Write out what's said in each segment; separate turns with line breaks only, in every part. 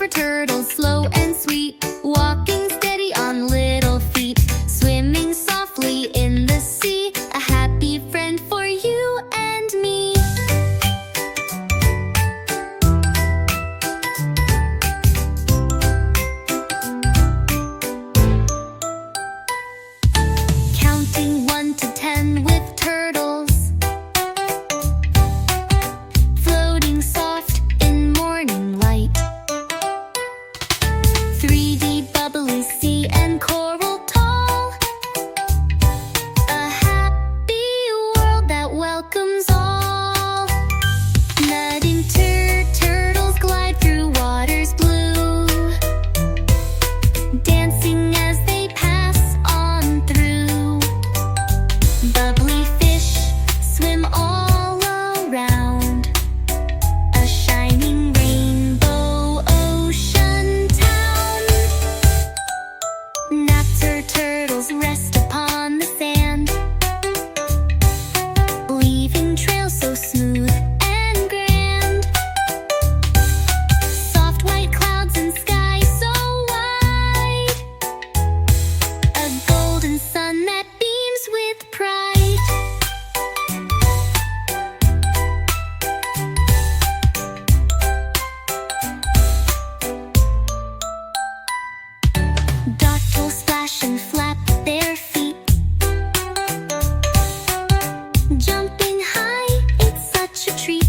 turtles, slow and sweet, walking steady on little feet, swimming softly in the sea, a happy friend for you and me. Counting 1 to 10 with turtles, floating soft in morning light, 3D bubbly sea and coral tall, a happy world that welcomes all. Nutting turtles glide through waters blue, dancing as they pass on through. Bubbly fish swim all around, a shining rainbow ocean town. Napster turtles rest upon the sand, leaving trails so smooth and grand. Soft white clouds and sky so wide, a golden sun that beams with pride. Dartles splash and flap their feet, jumping high, it's such a treat.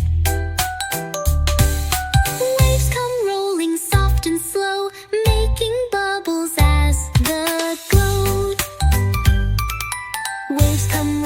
Waves come rolling soft and slow, making bubbles as the glow. Waves come